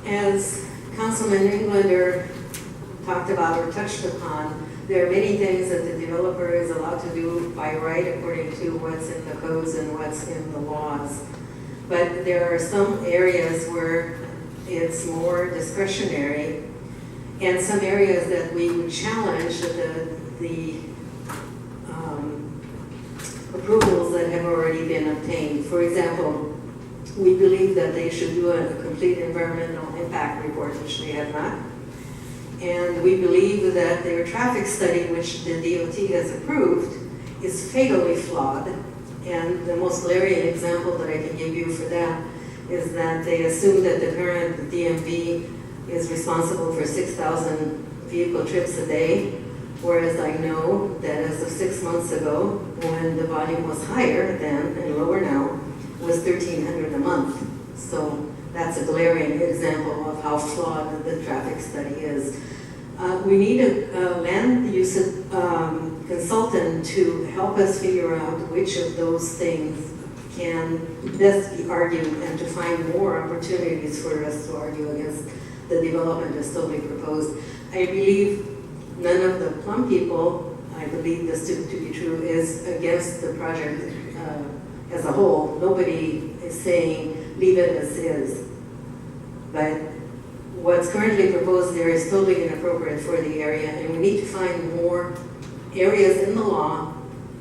As Councilman Englander talked about or touched upon, there are many things that the developer is allowed to do by right according to what's in the codes and what's in the laws. But there are some areas where it's more discretionary, and some areas that we would challenge the approvals that have already been obtained. For example, we believe that they should do a complete environmental impact report, which they have not. And we believe that their traffic study, which the DOT has approved, is fatally flawed. And the most glaring example that I can give you for that is that they assume that the current DMV is responsible for 6,000 vehicle trips a day, whereas I know that as of 6 months ago, when the volume was higher then and lower now, was 1,300 a month. So that's a glaring example of how flawed the traffic study is. We need a land use consultant to help us figure out which of those things can best be argued and to find more opportunities for us to argue against the development that's still being proposed. I believe none of the Plum people, I believe this to be true, is against the project as a whole. Nobody is saying leave it as is. But what's currently proposed there is totally inappropriate for the area, and we need to find more areas in the law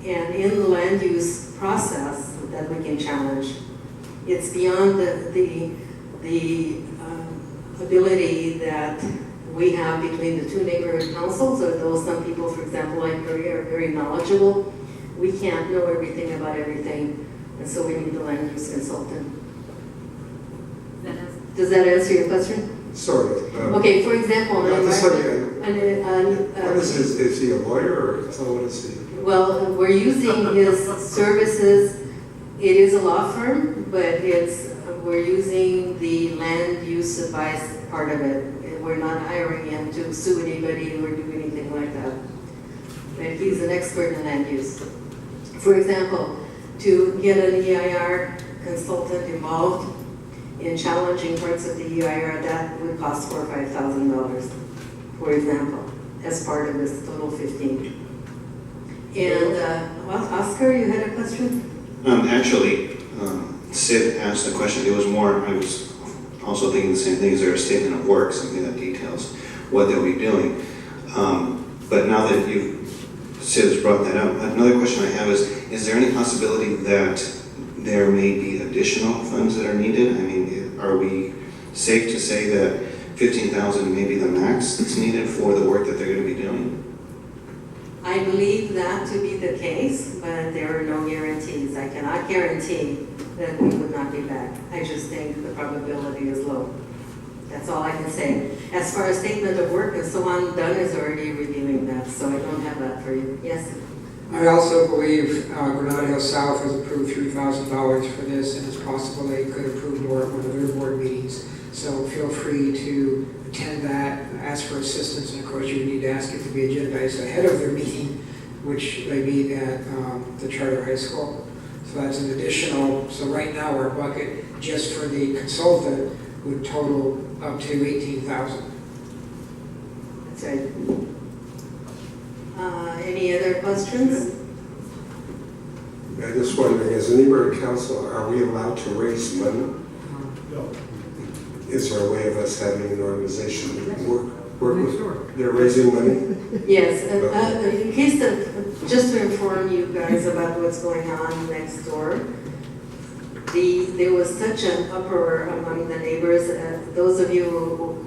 and in the land use process that we can challenge. It's beyond the ability that we have between the two neighborhood councils, or though some people, for example, like Maria, are very knowledgeable. We can't know everything about everything, and so we need the land use consultant. Does that answer your question? Sorry. Okay, for example, what is he a lawyer or what is he? Well, we're using his services. It is a law firm, but we're using the land use advice part of it. We're not hiring him to sue anybody or do anything like that. But he's an expert in land use. For example, to get an EIR consultant involved in challenging parts of the EIR, that would cost $4,000 or $5,000, for example, as part of this total 15. And well, Oscar, you had a question? Actually, Sid asked the question. It was more, I was also thinking the same thing. Is there a statement of work, something that details what they'll be doing? But now that Sid has brought that up, another question I have is there any possibility that there may be additional funds that are needed? I mean, are we safe to say that 15,000 may be the max that's needed for the work that they're going to be doing? I believe that to be the case, but there are no guarantees. I cannot guarantee that we would not be back. I just think the probability is low. That's all I can say. As far as statement of work and so on, Dunn is already reviewing that, so I don't have that for you. Yes? I also believe Granada Hills South has approved $3,000 for this, and it's possible they could approve more at one of their board meetings. So feel free to attend that, ask for assistance, and of course you need to ask it to be agendized ahead of their meeting, which they meet at the Charter High School. So that's an additional, so right now our bucket just for the consultant would total up to $18,000. That's right. Any other questions? I'm just wondering, as a neighborhood council, are we allowed to raise money? No. Is there a way of us having an organization to work with? Sure. They're raising money? Yes. In case of, just to inform you guys about what's going on next door, there was such an uproar among the neighbors. Those of you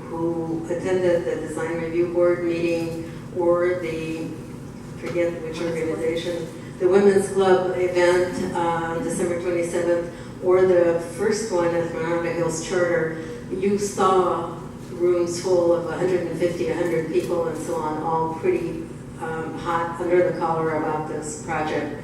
who attended the design review board meeting or forget which organization, the Women's Club event on December 27th, or the first one at Granada Hills Charter, you saw rooms full of 150, 100 people and so on, all pretty hot under the collar about this project.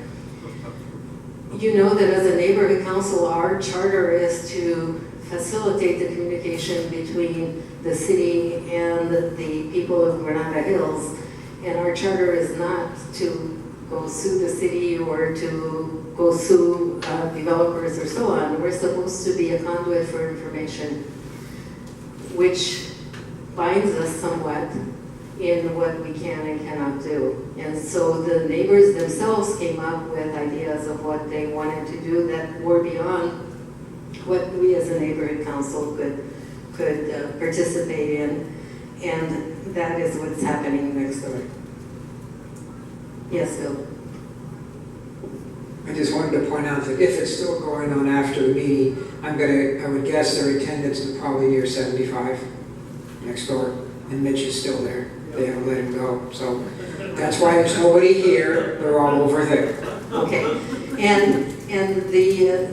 You know that as a neighborhood council, our charter is to facilitate the communication between the city and the people of Granada Hills. And our charter is not to go sue the city or to go sue developers or so on. We're supposed to be a conduit for information. which binds us somewhat in what we can and cannot do. And so the neighbors themselves came up with ideas of what they wanted to do that were beyond what we as a neighborhood council could participate in. And that is what's happening next door. Yes, Bill? I just wanted to point out that if it's still going on after the meeting, I would guess their attendance is probably near 75 next door, and Mitch is still there. They haven't let him go, so that's why there's nobody here. They're all over there. Okay, and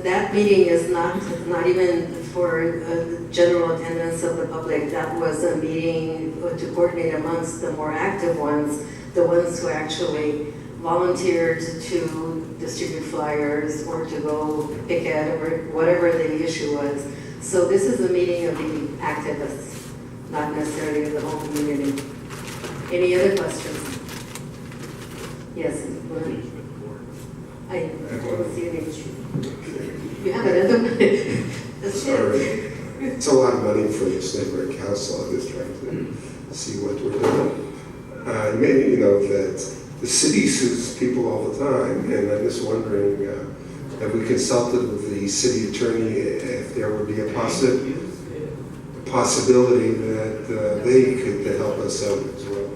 that meeting is not even for the general attendance of the public. That was a meeting to coordinate amongst the more active ones, the ones who actually volunteered to distribute flyers or to go picket or whatever the issue was. So this is a meeting of the activists, not necessarily of the whole community. Any other questions? Yes, go ahead. I don't see any. You have another one? That's Sorry. it. It's a lot of money for this neighborhood council. I'm just trying to see what we're doing. Maybe you know that the city sues people all the time, and I'm just wondering, have we consulted with the city attorney if there would be a possibility that they could help us out as well?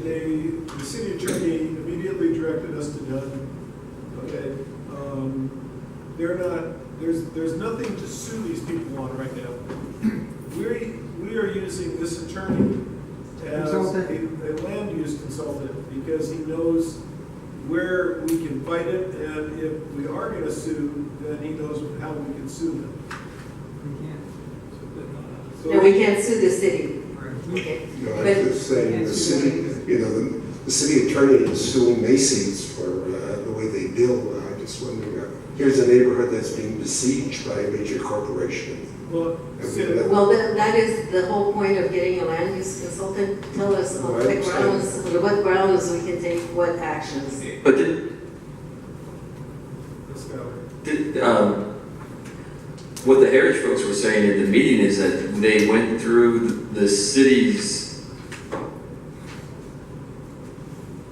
The city attorney immediately directed us to none. Okay, there's nothing to sue these people on right now. We are using this attorney as a land use consultant because he knows where we can fight it, and if we are going to sue, then he knows how we can sue them. No, we can't sue the city. Okay. No, I'm just saying the city, you know, the city attorney is suing Macy's for the way they deal. I just wondering, here's a neighborhood that's being besieged by a major corporation. Well, That is the whole point of getting a land use consultant. Tell us on what grounds we can take what actions. But what the Heritage folks were saying at the meeting is that they went through the city's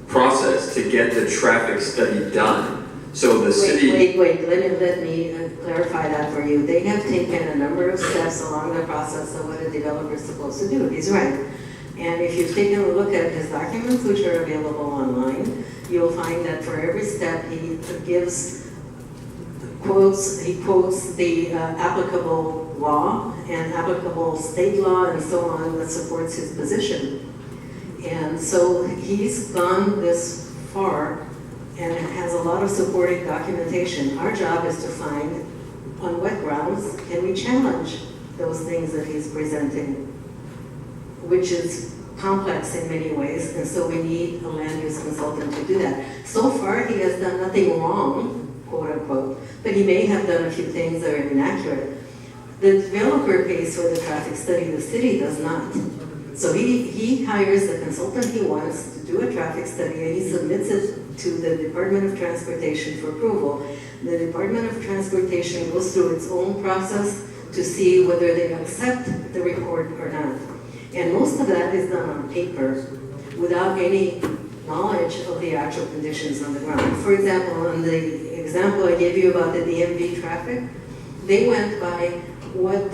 process to get the traffic study done. So the city... Wait, let me clarify that for you. They have taken a number of steps along the process of what a developer is supposed to do. He's right. And if you've taken a look at his documents, which are available online, you'll find that for every step he quotes the applicable law and applicable state law and so on that supports his position. And so he's gone this far and has a lot of supporting documentation. Our job is to find on what grounds can we challenge those things that he's presenting, which is complex in many ways, and so we need a land use consultant to do that. So far, he has done nothing wrong, quote unquote, but he may have done a few things that are inaccurate. The developer pays for the traffic study, the city does not. So he hires the consultant he wants to do a traffic study, and he submits it to the Department of Transportation for approval. The Department of Transportation goes through its own process to see whether they accept the report or not. And most of that is done on paper without any knowledge of the actual conditions on the ground. For example, on the example I gave you about the DMV traffic, they went by what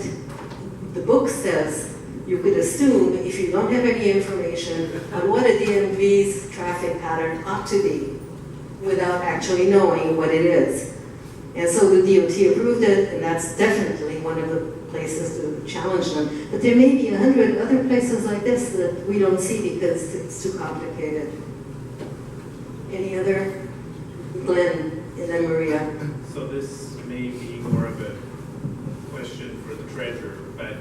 the book says. You could assume, if you don't have any information on what a DMV's traffic pattern ought to be without actually knowing what it is. And so the DOT approved it, and that's definitely one of the places to challenge them. But there may be 100 other places like this that we don't see because it's too complicated. Any other? Glenn, and then Maria. So this may be more of a question for the treasurer, but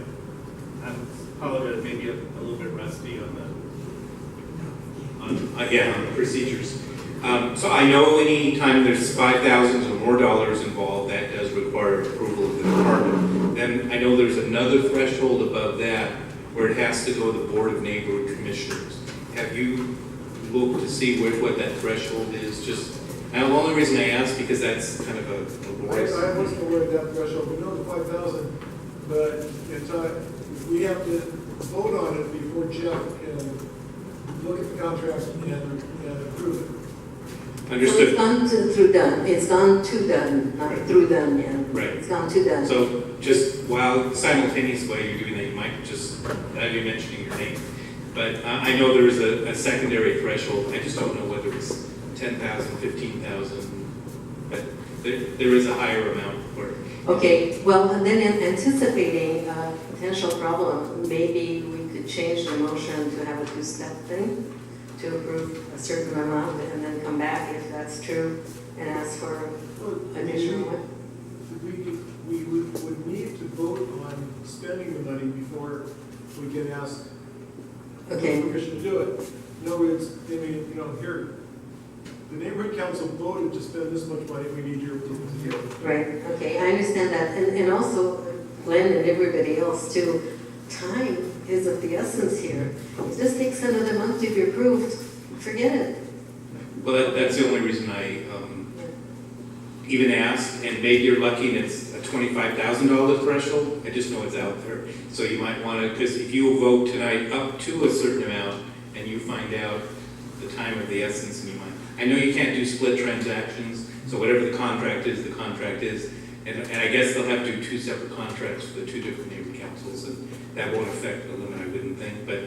I'm probably maybe a little bit rusty on the procedures. So I know any time there's $5,000 or more dollars involved, that does require approval of the department. Then I know there's another threshold above that where it has to go to the Board of Neighborhood Commissioners. Have you looked to see what that threshold is? And the only reason I ask because that's kind of a laborious. I wasn't aware of that threshold. We know the 5,000 but we have to vote on it before Jeff can look at the contract and approve it. So Understood. it's gone through done, it's gone to done, not through done yet. Right. It's gone to done. So just while simultaneously while you're doing that, you might just, without you mentioning your name, but I know there is a secondary threshold. I just don't know whether it's 10,000, 15,000, but there is a higher amount for it. Okay, well, and then anticipating a potential problem, maybe we could change the motion to have a two-step thing, to approve a certain amount and then come back if that's true and ask for additional one. We would need to vote on spending the money before we can ask for Okay, permission to do it. In other words, I mean, here, the neighborhood council voted to spend this much money, we need your approval to do it. right, okay, I understand that. And also, Glenn and everybody else too, time is of the essence here. If this takes another month to be approved, forget it. Well, that's the only reason I even asked, and maybe you're lucky and it's a $25,000 threshold. I just know it's out there. So you might want to, because if you vote tonight up to a certain amount and you find out the time of the essence, and you might, I know you can't do split transactions, so whatever the contract is, the contract is. And I guess they'll have to do two separate contracts for the two different neighborhood councils, and that won't affect the limit, I wouldn't think, but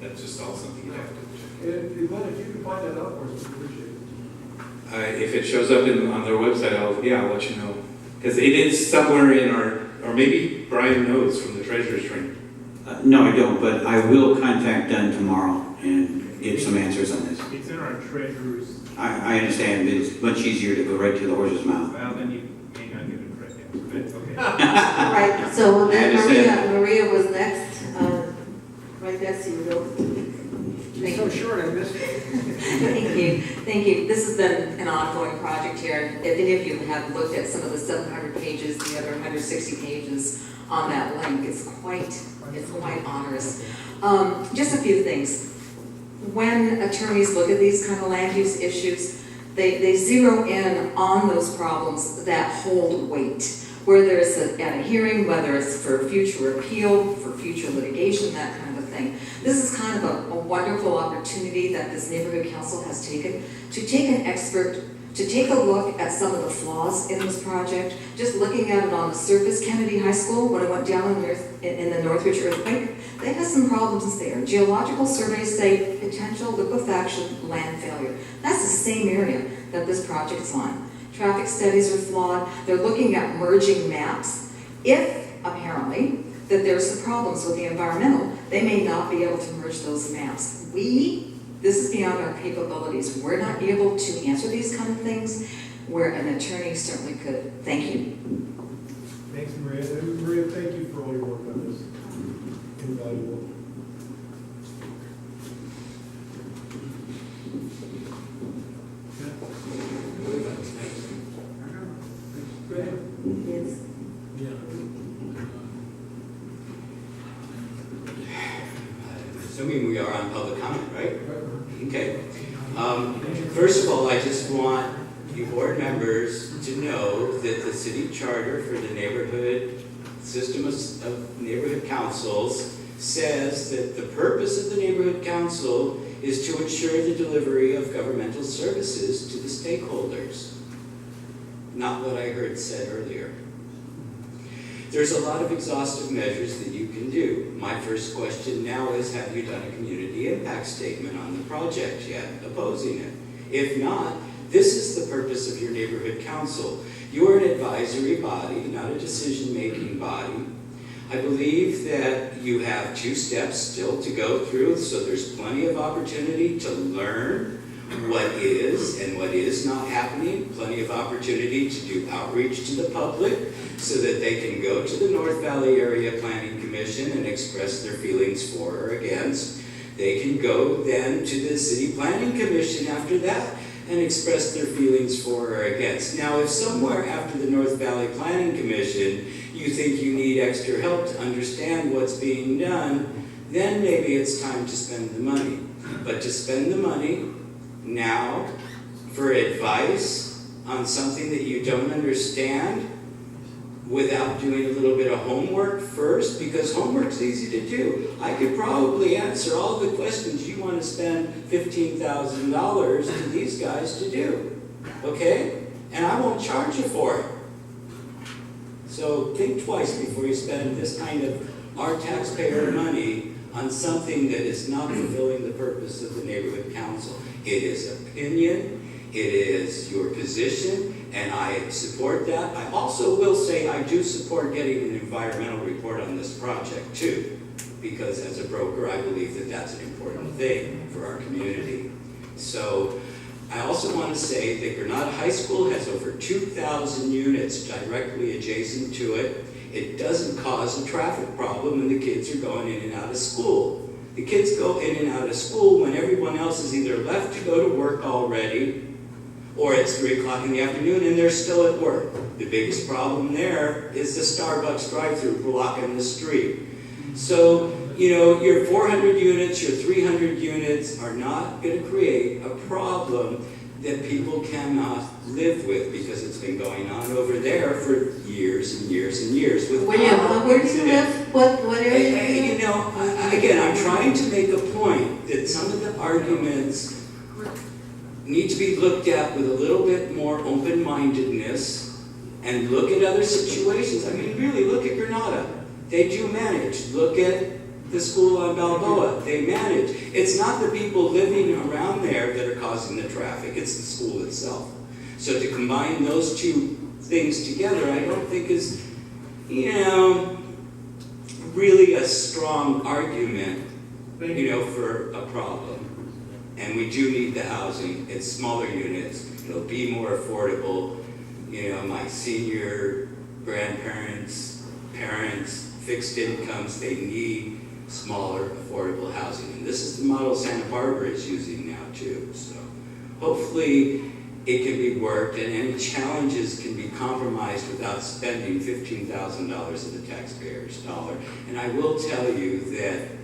that's just all something you have to check. And Glenn, if you can find that out for us, we appreciate it. If it shows up on their website, I'll let you know. Because it is somewhere in or maybe Brian knows from the treasurer's training. No, I don't, but I will contact Dunn tomorrow and get some answers on this. It's in our treasurer's, I understand, but it's much easier to go right to the horse's mouth. well, then you may not give it correct answer, but okay. Right, so I then understand. Maria was next. Right next to you, Bill. You're so short, I missed it. Thank you. This has been an ongoing project here. If any of you have looked at some of the 700 pages, the other 160 pages on that link, it's quite onerous. Just a few things. When attorneys look at these kind of land use issues, they zero in on those problems that hold weight. Whether it's at a hearing, whether it's for future appeal, for future litigation, that kind of thing. This is kind of a wonderful opportunity that this neighborhood council has taken to take an expert, to take a look at some of the flaws in this project. Just looking at it on the surface, Kennedy High School, when I went down in the Northridge earthquake, they had some problems there. Geological surveys say potential liquefaction, land failure. That's the same area that this project's on. Traffic studies are flawed. They're looking at merging maps. If, apparently, that there's some problems with the environmental, they may not be able to merge those maps. This is beyond our capabilities. We're not able to answer these kind of things, where an attorney certainly could. Thank you. Thanks, Maria. And Maria, thank you for all your work on this. Invaluable. Go ahead. Yes. Yeah. Assuming we are on public comment, right? Okay. First of all, I just want you board members to know that the city charter for the neighborhood system of neighborhood councils says that the purpose of the neighborhood council is to ensure the delivery of governmental services to the stakeholders. Not what I heard said earlier. There's a lot of exhaustive measures that you can do. My first question now is, have you done a community impact statement on the project yet, opposing it? If not, this is the purpose of your neighborhood council. You are an advisory body, not a decision-making body. I believe that you have 2 steps still to go through, so there's plenty of opportunity to learn what is and what is not happening, plenty of opportunity to do outreach to the public so that they can go to the North Valley Area Planning Commission and express their feelings for or against. They can go then to the City Planning Commission after that and express their feelings for or against. Now, if somewhere after the North Valley Planning Commission you think you need extra help to understand what's being done, then maybe it's time to spend the money. But to spend the money now for advice on something that you don't understand, without doing a little bit of homework first? Because homework's easy to do. I could probably answer all the questions you want to spend $15,000 to these guys to do, okay? And I won't charge you for it. So think twice before you spend this kind of our taxpayer money on something that is not fulfilling the purpose of the neighborhood council. It is opinion, it is your position, and I support that. I also will say I do support getting an environmental report on this project too, because as a broker, I believe that that's an important thing for our community. So I also want to say that Granada High School has over 2,000 units directly adjacent to it. It doesn't cause a traffic problem when the kids are going in and out of school. The kids go in and out of school when everyone else is either left to go to work already, or it's 3 o'clock in the afternoon and they're still at work. The biggest problem there is the Starbucks drive-through blocking the street. So, you know, your 400 units, your 300 units are not going to create a problem that people cannot live with, because it's been going on over there for years and years and years. William, where do you live? What area? You know, again, I'm trying to make a point that some of the arguments need to be looked at with a little bit more open-mindedness and look at other situations. I mean, really, look at Granada. They do manage. Look at the school on Balboa. They manage. It's not the people living around there that are causing the traffic. It's the school itself. So to combine those two things together, I don't think is, you know, really a strong argument, you know, for a problem. And we do need the housing. It's smaller units. It'll be more affordable. You know, my senior grandparents, parents, fixed incomes, they need smaller, affordable housing. And this is the model Santa Barbara is using now too. So hopefully it can be worked and any challenges can be compromised without spending $15,000 of the taxpayer's dollar. And I will tell you that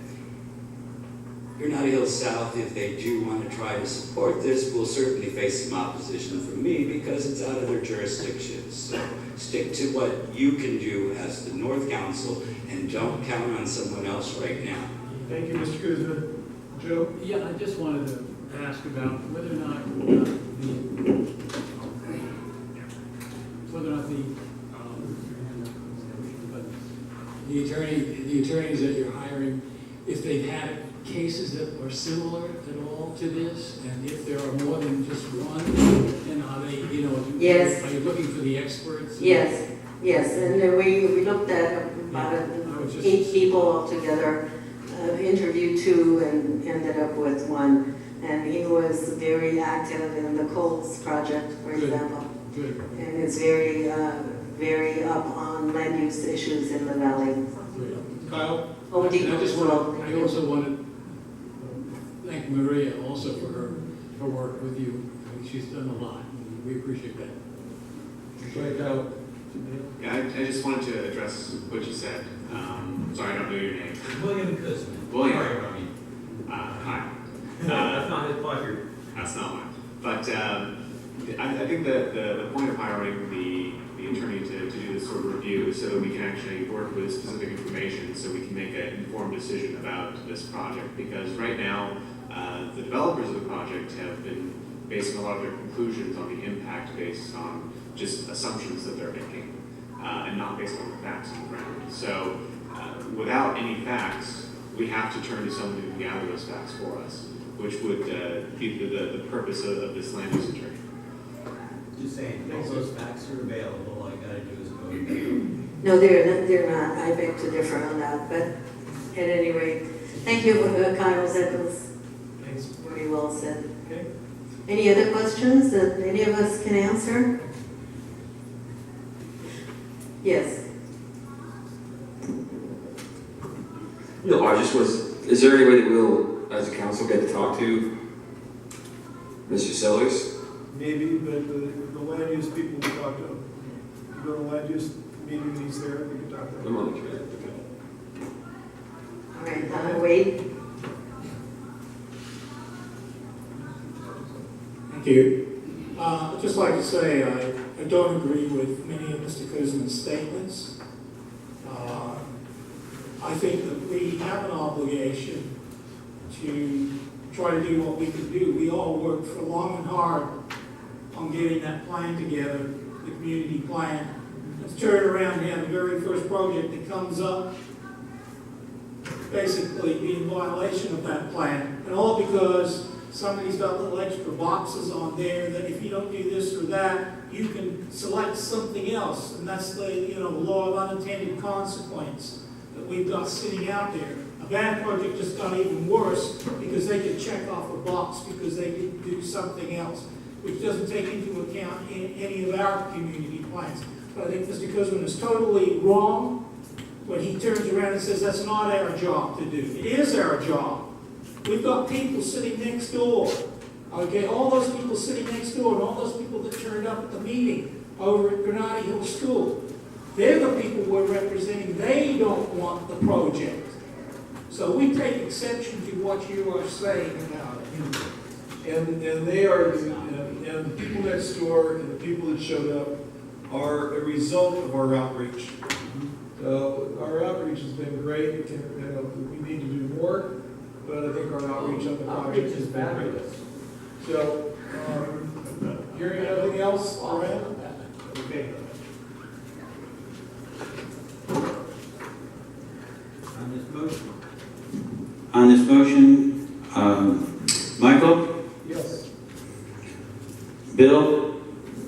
Granada Hills South, if they do want to try to support this, will certainly face some opposition from me because it's out of their jurisdiction. So stick to what you can do as the North Council and don't count on someone else right now. Thank you, Mr. Kuzma. Joe? Yeah, I just wanted to ask about whether or not the attorneys that you're hiring, if they've had cases that are similar at all to this, and if there are more than just one, then are they, you know, Yes. are you looking for the experts? Yes, yes, and then we looked at about 8 people altogether, interviewed 2 and ended up with 1. And he was very active in the Coles project, for example. Good. And it's very, very up on land use issues in the valley. Kyle? Home Depot as well. I also want to thank Maria also for her work with you. I mean, she's done a lot. We appreciate that. Right, Kyle. Yeah, I just wanted to address what you said. Sorry, I don't know your name. William Kuzman. William. Sorry, Ronnie. Hi. That's not his pleasure. That's not mine. But I think that the point of hiring the attorney to do this sort of review is so that we can actually work with specific information so we can make an informed decision about this project. Because right now, the developers of the project have been basing a lot of their conclusions on the impact based on just assumptions that they're making and not based on the facts on the ground. So without any facts, we have to turn to someone who can gather those facts for us, which would be the purpose of this land use attorney. Just saying, all those facts are available, all you gotta do is go and get them. No, they're not. I beg to differ on that, but at any rate, thank you, Kyle. That was very well said. Okay. Any other questions that any of us can answer? Yes. No, I just was, is there any way that we'll, as a council, get to talk to Mr. Sellers? Maybe, but the land use people we talk to, you go to the land use meeting and he's there, we can talk to him. I'm on the trail. All right, Wade. Thank you. I'd just like to say I don't agree with many of Mr. Kuzma's statements. I think that we have an obligation to try to do what we can do. We all worked for long and hard on getting that plan together, the community plan. Let's turn around and have the very first project that comes up basically be in violation of that plan. And all because somebody's got little extra boxes on there that if you don't do this or that, you can select something else. And that's the, the law of unintended consequence that we've got sitting out there. A bad project just got even worse because they could check off a box because they could do something else, which doesn't take into account any of our community plans. But I think Mr. Kuzman is totally wrong when he turns around and says that's not our job to do. It is our job. We've got people sitting next door. Okay, all those people sitting next door and all those people that turned up at the meeting over at Granada Hill School. They're the people we're representing. They don't want the project. So we take exception to what you are saying about it. And they are, and the people next door and the people that showed up are a result of our outreach. So our outreach has been great. We need to do more, but I think our outreach on the project is fabulous. So, hearing anything else, Ryan? Okay. On this motion, Michael? Yes. Bill?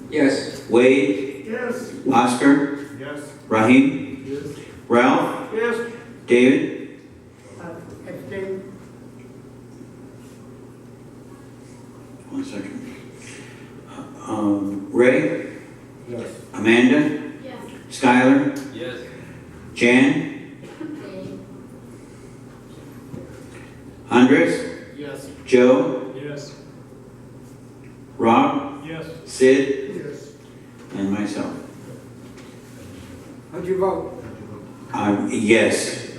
Yes. Wade? Yes. Oscar? Yes. Raheem? Yes. Ralph? Yes. David? One second. Ray? Yes. Amanda? Yes. Skylar? Yes. Jan? Andres? Yes. Joe? Yes. Rob? Yes. Sid? Yes. And myself. How'd you vote? Yes.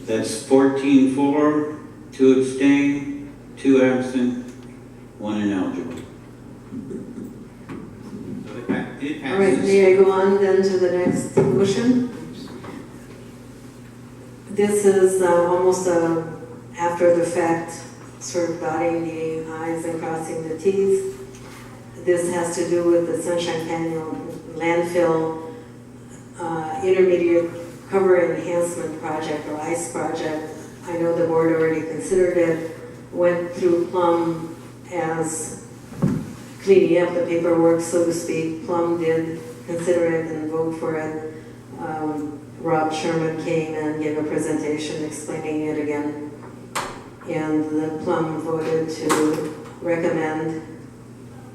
That's 14-4, 2 abstain, 2 absent, 1 ineligible. So it passes. All right, may I go on then to the next motion? This is almost after the fact, sort of dotting the i's and crossing the t's. This has to do with the Sunshine Canyon landfill intermediate cover enhancement project or ICE project. I know the board already considered it, went through Plum as cleaning up the paperwork, so to speak. Plum did consider it and vote for it. Rob Sherman came and gave a presentation explaining it again. And the Plum voted to recommend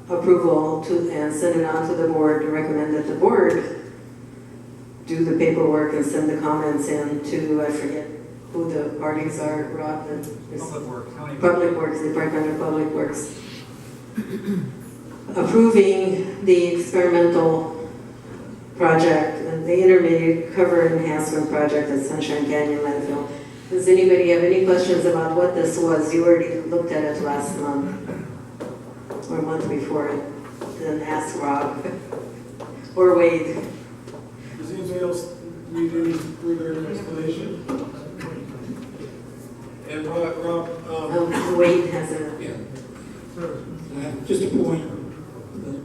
approval to and send it on to the board to recommend that the board do the paperwork and send the comments in to, I forget who the parties are, Rob. Public Works. Public Works, Department of Public Works. Approving the experimental project, the intermediate cover enhancement project at Sunshine Canyon landfill. Does anybody have any questions about what this was? You already looked at it last month or a month before it. Then ask Rob or Wade. Does anybody else need any further explanation? And Rob, Wade has a... Yeah. Just a point,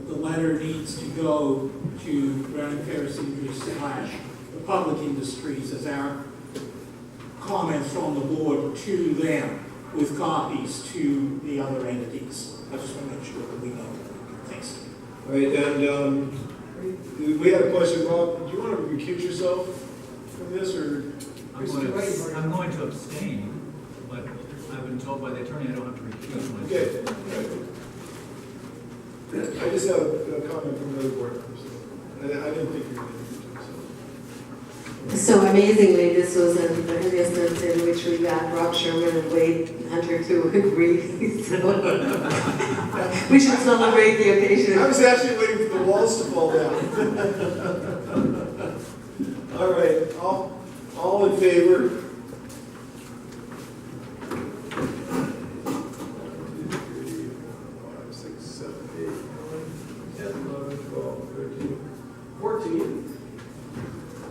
the letter needs to go to Brown and Ferris Industries / the public industries as our comments from the board to them with copies to the other entities. I just want to make sure that we know. Thanks. all right, and we had a question, Rob. Do you want to recuse yourself from this, or? I'm going to abstain, but I've been told by the attorney I don't have to recuse myself. Okay. I just have a comment from another board member, so I didn't think you were going to do so. So amazingly, this was an instance in which we got Rob Sherman and Wade Hunter to agree. So we should celebrate the occasion. I was actually waiting for the walls to fall down. All right, all in favor? 14?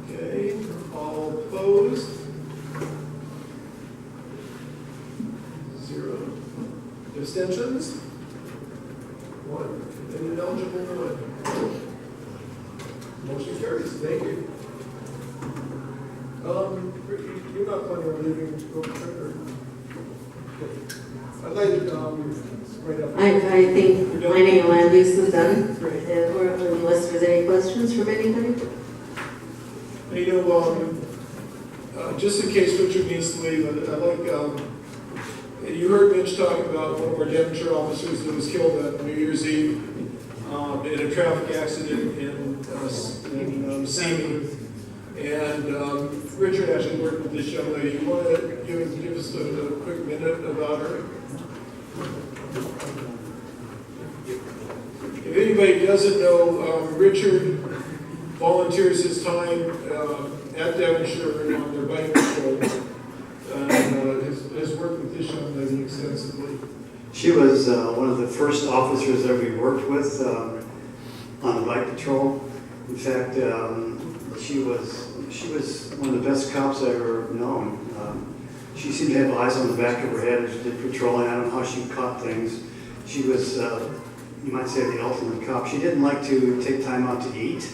Okay, all opposed? 0. Abstentions? 1. And ineligible 1. Motion carries. Thank you. You're not planning on leaving to go further? I'd like, right up. I think planning and land use is done, or unless there's any questions from anybody? You know, just in case Richard needs to leave, I'd like, you heard Mitch talking about one of our Devonshire officers that was killed on New Year's Eve in a traffic accident in Simi. And Richard actually worked with this young lady. You want to give us a quick minute about her? If anybody doesn't know, Richard volunteers his time at Devonshire on their bike patrol and has worked with this young lady extensively. She was one of the first officers that we worked with on the bike patrol. In fact, she was one of the best cops I've ever known. She seemed to have eyes on the back of her head as she did patrolling. I don't know how she caught things. She was, you might say, the ultimate cop. She didn't like to take time out to eat.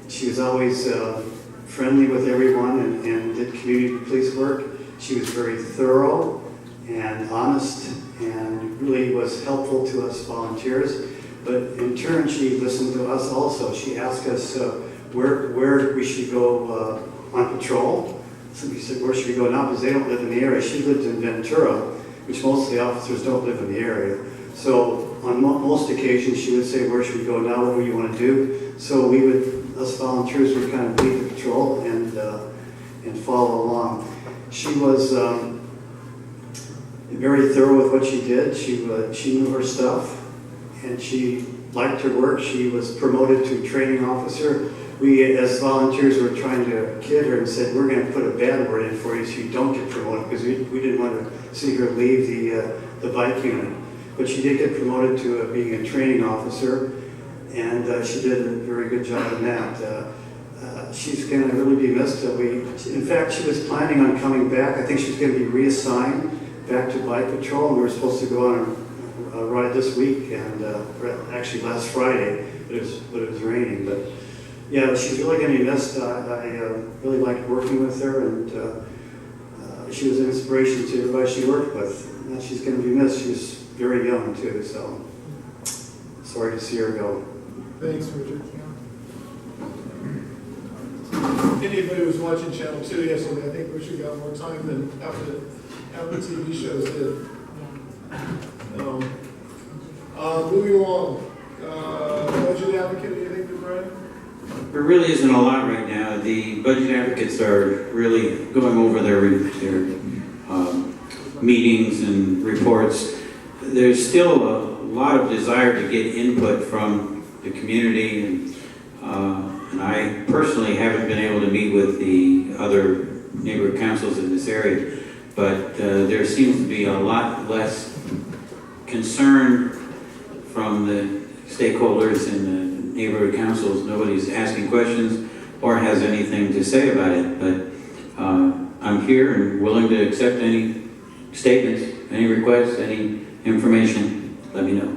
She was always friendly with everyone and did community police work. She was very thorough and honest and really was helpful to us volunteers. But in turn, she listened to us also. She asked us where we should go on patrol. So we said, where should we go now? Because they don't live in the area. She lived in Ventura, which most of the officers don't live in the area. So on most occasions, she would say, where should we go now? What do you want to do? So us volunteers would kind of lead the patrol and follow along. She was very thorough with what she did. She knew her stuff, and she liked her work. She was promoted to training officer. We, as volunteers, were trying to kid her and said, we're going to put a bad word in for you so you don't get promoted, because we didn't want to see her leave the bike unit. But she did get promoted to being a training officer, and she did a very good job in that. She's going to really be missed. In fact, she was planning on coming back. I think she was going to be reassigned back to bike patrol, and we were supposed to go on a ride this week, and actually last Friday, but it was raining. But yeah, she's really going to be missed. I really liked working with her, and she was an inspiration to everybody she worked with. And she's going to be missed. She's very young too, so sorry to see her go. Thanks, Richard. Anybody who was watching Channel 2 yesterday, I think Richard got more time than half the TV shows did. Moving along. Budget advocate, anything, Brian? There really isn't a lot right now. The budget advocates are really going over their meetings and reports. There's still a lot of desire to get input from the community, and I personally haven't been able to meet with the other neighborhood councils in this area, but there seems to be a lot less concern from the stakeholders in the neighborhood councils. Nobody's asking questions or has anything to say about it, but I'm here and willing to accept any statements, any requests, any information. Let me know.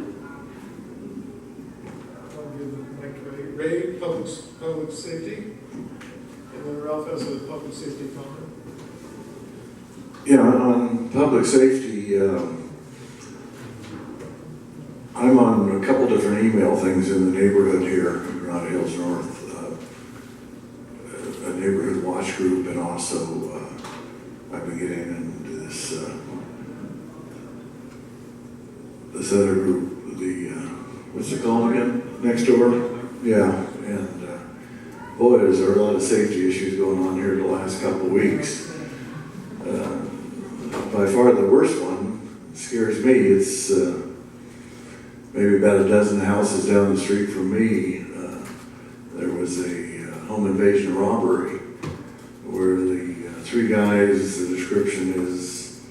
I'll give the mic to Ray, public safety, and then Ralph has a public safety comment. Yeah, on public safety, I'm on a couple different email things in the neighborhood here, Granada Hills North, a neighborhood watch group, and also I've been getting into this other group, what's it called again? Next door? Yeah, and boy, is there a lot of safety issues going on here the last couple of weeks. By far the worst one scares me. It's maybe about a dozen houses down the street from me. There was a home invasion robbery where the three guys, the description is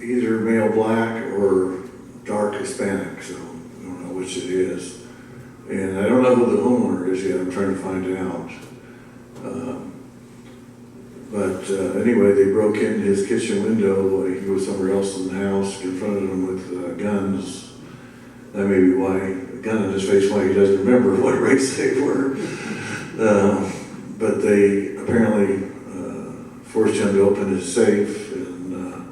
either male black or dark Hispanic, so I don't know which it is. And I don't know who the homeowner is yet, I'm trying to find out. But anyway, they broke in his kitchen window, he was somewhere else in the house, confronted him with guns. That may be why, a gun in his face, why he doesn't remember what race they were. But they apparently forced him to open his safe and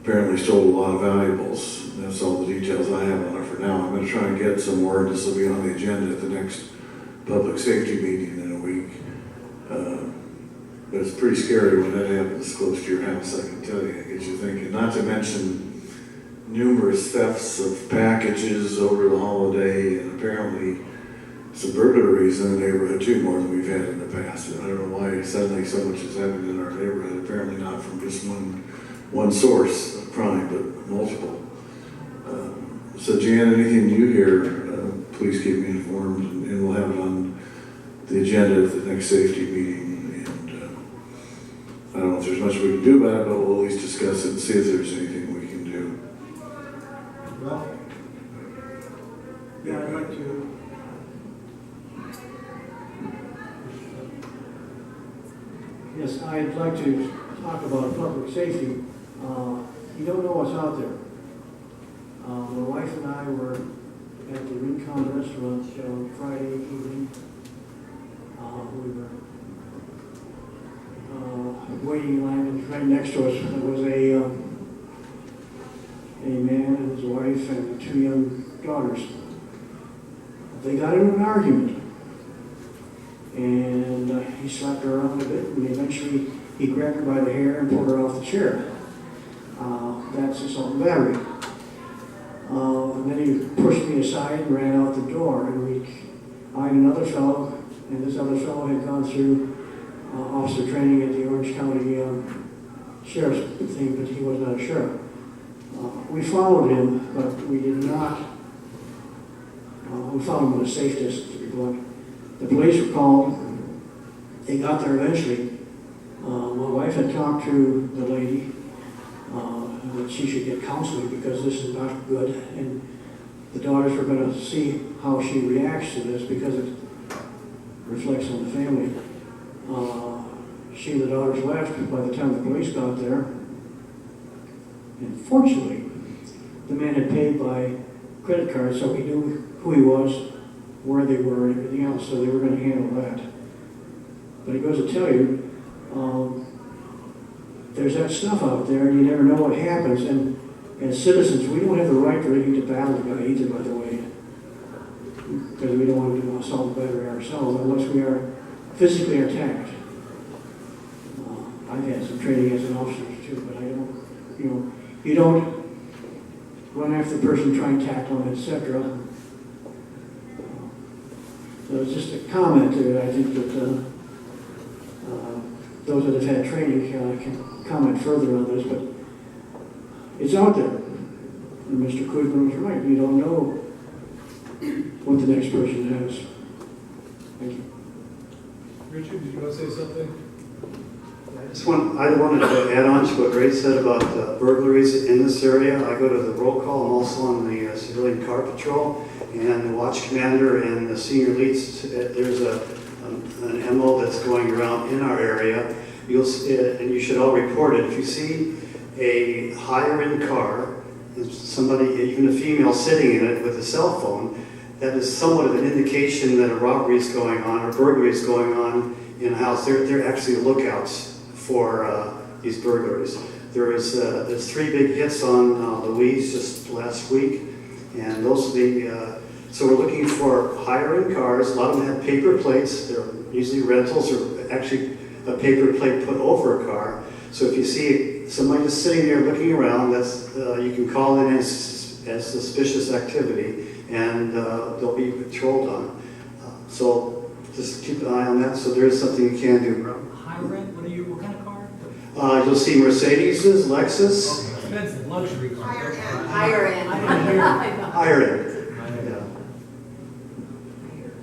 apparently stole a lot of valuables. That's all the details I have on it for now. I'm going to try and get some more. This will be on the agenda at the next public safety meeting in a week. But it's pretty scary when that happens close to your house, I can tell you. It gets you thinking. Not to mention numerous thefts of packages over the holiday, and apparently some burglaries in the neighborhood too, more than we've had in the past. And I don't know why suddenly so much is happening in our neighborhood. Apparently not from just one source of crime, but multiple. So Jan, anything you hear, please keep me informed, and we'll have it on the agenda at the next safety meeting. I don't know if there's much we can do about it, but we'll at least discuss it and see if there's anything we can do. Well, yeah, I'd like to. Yes, I'd like to talk about public safety. You don't know what's out there. My wife and I were at the Rincon restaurant on Friday evening. We were waiting in line, and right next to us there was a man and his wife and 2 young daughters. They got into an argument, and he slapped her around a bit, and eventually he grabbed her by the hair and pulled her off the chair. That's assault and battery. And then he pushed me aside and ran out the door, and I and another fellow, and this other fellow had gone through officer training at the Orange County Sheriff's thing, but he was not a sheriff. We followed him, but we did not. We followed him at a safe distance, to be blunt. The police were called. They got there eventually. My wife had talked to the lady that she should get counseling because this is not good, and the daughters were going to see how she reacts to this because it reflects on the family. She and the daughters left by the time the police got there. And fortunately, the man had paid by credit card, so he knew who he was, where they were, and everything else, so they were going to handle that. But he goes to tell you, there's that stuff out there, and you never know what happens. And as citizens, we don't have the right really to battle the guy either, by the way, because we don't want to do assault and battery ourselves unless we are physically attacked. I've had some training as an officer too, but I don't, you don't run after the person, try and tackle them, etc. So it's just a comment that I think that those that have had training can comment further on this, but it's out there. And Mr. Kuzma was right. You don't know what the next person has. Thank you. Richard, did you want to say something? I wanted to add on to what Ray said about burglaries in this area. I go to the roll call. I'm also on the civilian car patrol, and the watch commander and the senior leads. There's an MO that's going around in our area. You'll see it, and you should all report it. If you see a higher-end car, somebody, even a female, sitting in it with a cell phone, that is somewhat of an indication that a robbery is going on or burglary is going on in a house. They're actually lookouts for these burglaries. There's 3 big hits on Louise just last week, and those are the. So we're looking for higher-end cars. A lot of them have paper plates. They're usually rentals or actually a paper plate put over a car. So if you see somebody just sitting there looking around, that's you can call in as suspicious activity, and they'll be patrolled on. So just keep an eye on that. So there is something you can do. High rent? What kind of car? You'll see Mercedes, Lexus. Expensive luxury car. Higher end. Higher end.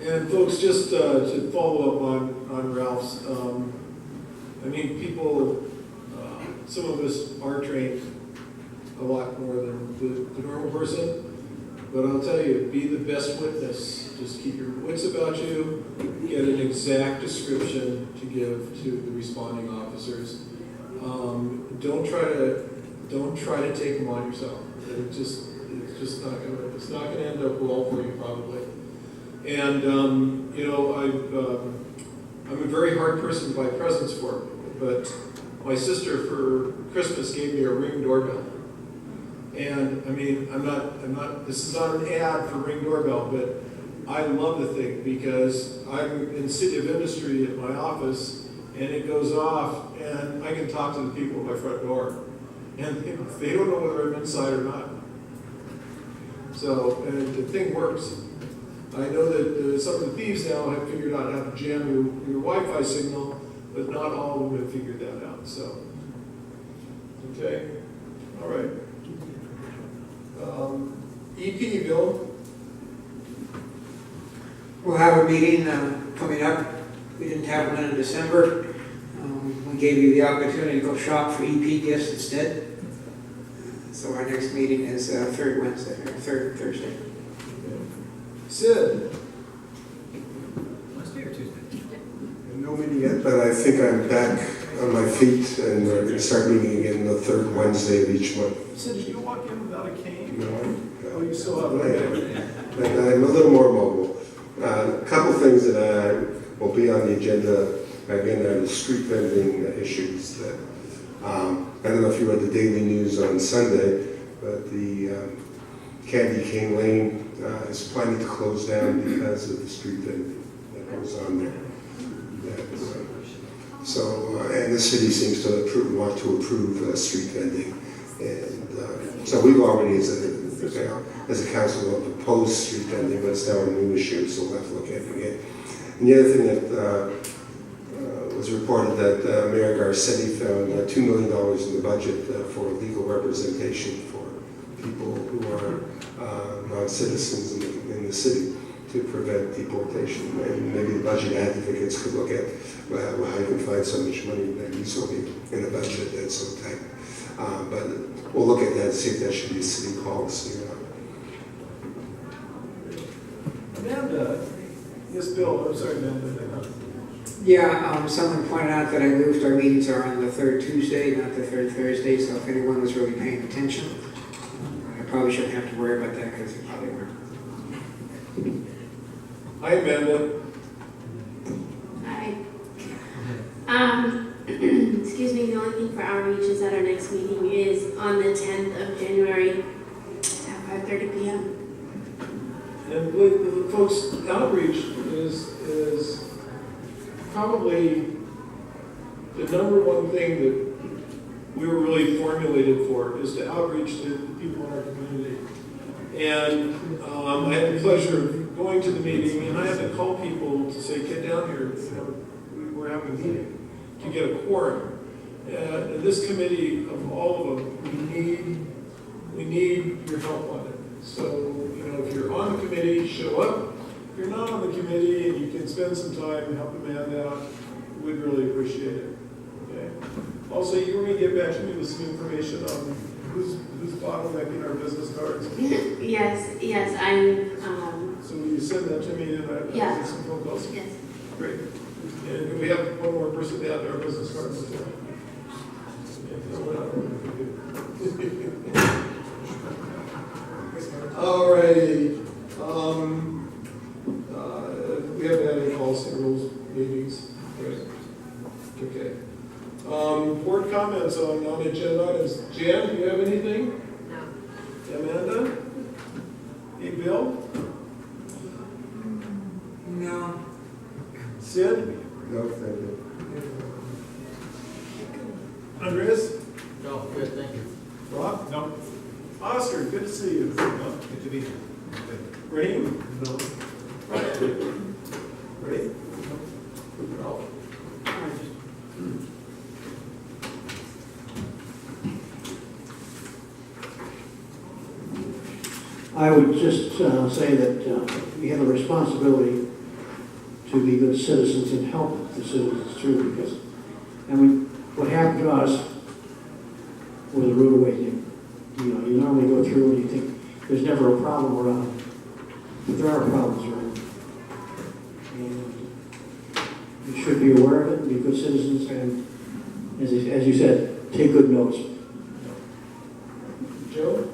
And folks, just to follow up on Ralph's, people, some of us are trained a lot more than the normal person, But I'll tell you, be the best witness. Just keep your wits about you. Get an exact description to give to the responding officers. Don't try to take them on yourself. It's just not gonna end up well for you probably. And I'm a very hard person to buy presents for, but my sister for Christmas gave me a Ring doorbell. And I mean, this is not an ad for Ring doorbell, but I love the thing because I'm in City of Industry at my office and it goes off and I can talk to the people at my front door. And they don't know whether I'm inside or not. So, and the thing works. I know that some of the thieves now have figured out how to jam your Wi-Fi signal, but not all of them have figured that out. So, okay, all right. EP, Bill? We'll have a meeting coming up. We didn't have one in December. We gave you the opportunity to go shop for EP gifts instead. So our next meeting is third Thursday. Sid? Wednesday or Tuesday? No meeting yet, but I think I'm back on my feet and we're going to start meeting again the third Wednesday of each month. Sid, did you walk in without a cane? No, Oh, you still have I it. am. And I'm a little more mobile. A couple things that will be on the agenda, again, are the street vending issues that, I don't know if you read the Daily News on Sunday, but the Candy Cane Lane is planning to close down because of the street vending that goes on there. And the city seems to want to approve street vending. And so we've already, as a council, opposed street vending, but it's now a new issue, so we'll have to look at it again. And the other thing that was reported that Mayor Garcetti found $2 million in the budget for legal representation for people who are non-citizens in the city to prevent deportation. And maybe the budget advocates could look at how you can find so much money that easily in a budget that's so tight. But we'll look at that and see if that should be a city policy or not. Amanda? Yes, Bill. I'm sorry, Amanda. Yeah, someone pointed out that I moved our meetings are on the third Tuesday, not the third Thursday, so if anyone was really paying attention, I probably shouldn't have to worry about that because they probably weren't. Hi, Amanda. Hi. Excuse me, the only thing for outreach is that our next meeting is on the 10th of January at 5:30 p.m. And folks, outreach is probably the number one thing that we were really formulated for, is to outreach to the people in our community. And I had the pleasure of going to the meeting, and I had to call people to say, get down here, we're having a meeting, to get a quorum. And this committee, of all of them, we need your help on it. So, if you're on the committee, show up. If you're not on the committee and you can spend some time and help a man out, we'd really appreciate it. Okay. Also, you were going to get back to me with some information on who's bottlenecking our business cards. Yes, I'm. So will you send that to me and I'll get some phone calls? Yes. Great. And can we have one more person to add to our business cards? All righty. We haven't had any policy rules meetings. Right. Okay. Board comments on non-agenda items. Jan, do you have anything? No. Amanda? Hey, Bill? No. Sid? No, thank you. Andreas? No, good, thank you. Rob? No. Oscar, good to see you. No, good to be here. Good. Rain? No. Ready? Ralph? I would just say that we have a responsibility to be good citizens and help the citizens through, because, what happened to us was a rude awakening. You normally go through and you think there's never a problem around. But there are problems around. And you should be aware of it and be good citizens and, as you said, take good notes. Joe?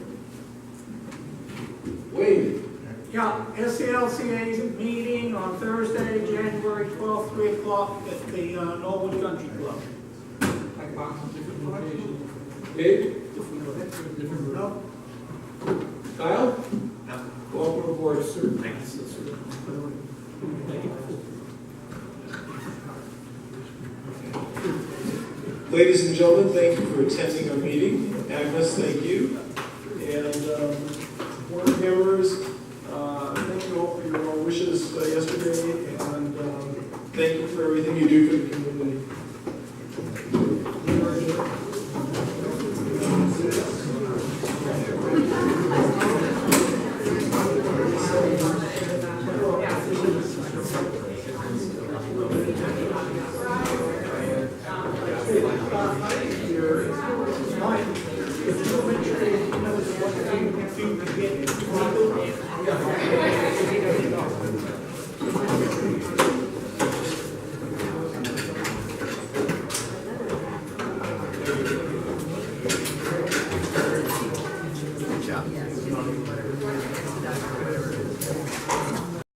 Wade? Yeah, SCLCA's meeting on Thursday, January 12th, 3 o'clock at the Norwood Country Club. Dave? No. Kyle? Welcome aboard, sir. Thanks. Ladies and gentlemen, thank you for attending our meeting. Agnes, thank you. And board members, thank you all for your well wishes yesterday, and thank you for everything you do for the community.